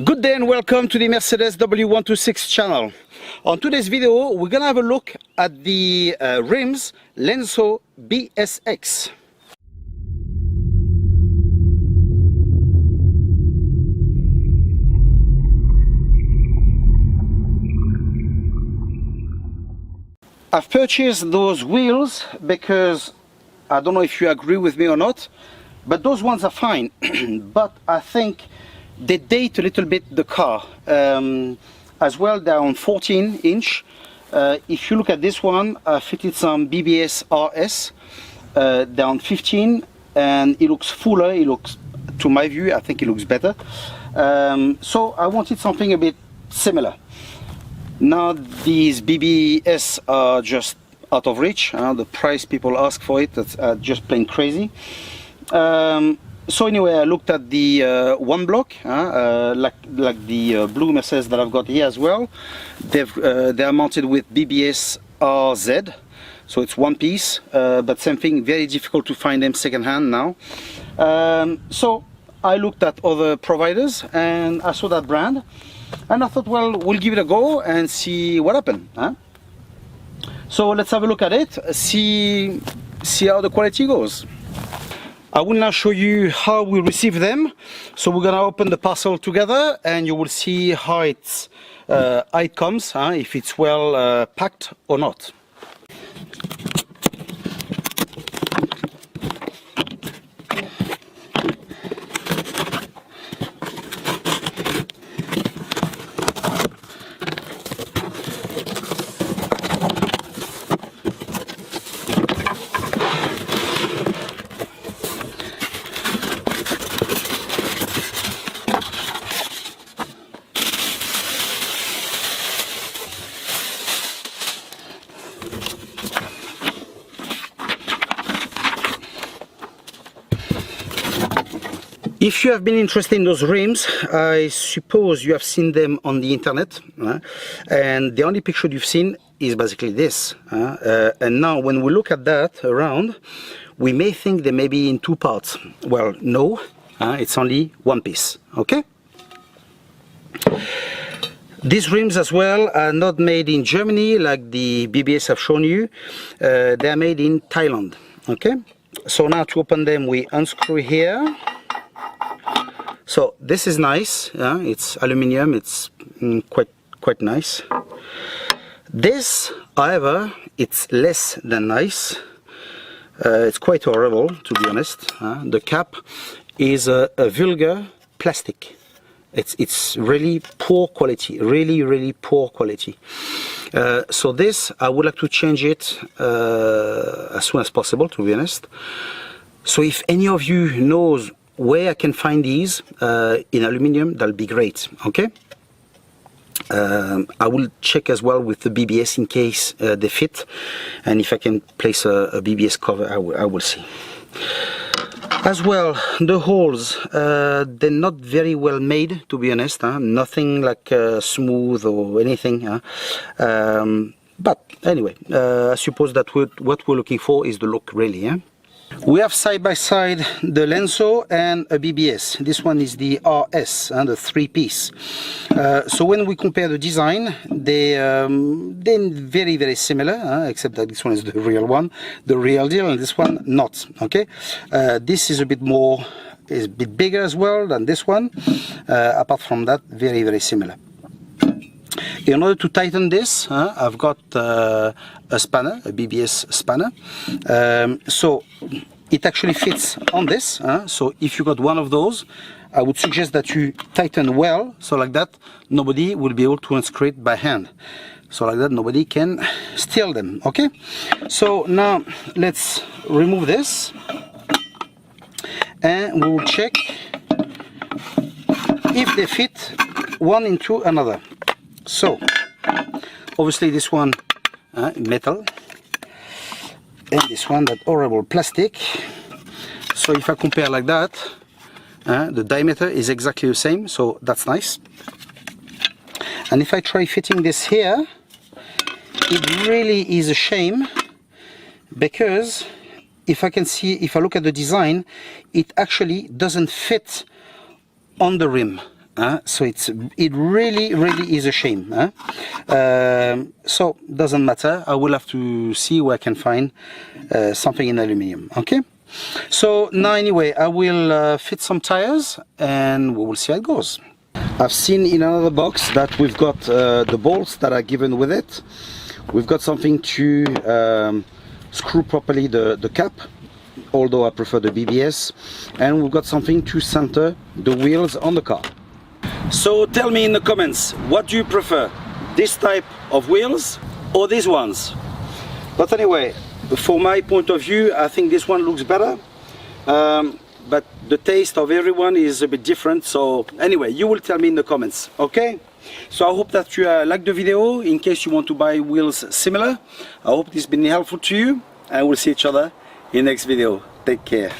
Good day and welcome to the Mercedes W126 channel. On today's video we're gonna have a look at the rims Lenso BSX. I've purchased those wheels because I don't know if you agree with me or not, but those ones are fine. But I think they date a little bit the car. As well, they're on 14-inch. If you look at this one, I fitted some BBS RS. They're on 15, and it looks fuller. It looks, to my view, I think it looks better. So I wanted something a bit similar. Now these BBS are just out of reach. The price people ask for it, that's just plain crazy. So anyway, I looked at the one block, like the blue Mercedes that I've got here as well. They are mounted with BBS RZ, so it's one piece, but same thing, very difficult to find them second-hand now. So I looked at other providers and I saw that brand, and I thought, well, we'll give it a go and see what happened. So let's have a look at it, see how the quality goes. I will now show you how we receive them. So we're gonna open the parcel together and you will see how it comes, if it's well packed or not. If you have been interested in those rims, I suppose you have seen them on the internet, and the only picture you've seen is basically this. And now when we look at that around, we may think they may be in two parts. Well, no, it's only one piece, okay? These rims as well are not made in Germany like the BBS I've shown you. They are made in Thailand, okay? So now to open them, we unscrew here. So this is nice, it's aluminium, it's quite nice. This, however, it's less than nice. It's quite horrible, to be honest. The cap is a vulgar plastic. It's really poor quality, really poor quality. So this, I would like to change it as soon as possible, to be honest. So if any of you knows where I can find these in aluminium, that'll be great, okay? I will check as well with the BBS in case they fit, and if I can place a BBS cover, I will see. As well, the holes, they're not very well made, to be honest, nothing like smooth or anything. But anyway, I suppose that what we're looking for is the look, really. We have side by side the Lenso and a BBS. This one is the RS, the three-piece. So when we compare the design, they're very similar, except that this one is the real one, the real deal, and this one not. Okay, this is a bit more, is a bit bigger as well than this one. Apart from that, very similar. In order to tighten this, I've got a spanner, a BBS spanner. So it actually fits on this. So if you got one of those, I would suggest that you tighten well, so like that nobody will be able to unscrew it by hand. So like that nobody can steal them. Okay. So now let's remove this, and we will check if they fit one into another. So, obviously this one metal, and this one that horrible plastic. So if I compare like that, the diameter is exactly the same, so that's nice. And if I try fitting this here, it really is a shame, because if I look at the design, it actually doesn't fit on the rim. So it really is a shame. So doesn't matter. I will have to see where I can find something in aluminium. Okay. So now anyway, I will fit some tires and we will see how it goes. I've seen in another box that we've got the bolts that are given with it. We've got something to screw properly the cap, although I prefer the BBS, and we've got something to center the wheels on the car. So tell me in the comments, what do you prefer? This type of wheels or these ones? But anyway, for my point of view, I think this one looks better. But the taste of everyone is a bit different. So anyway, you will tell me in the comments, okay? So I hope that you like the video. In case you want to buy wheels similar, I hope this has been helpful to you. And we'll see each other in the next video. Take care.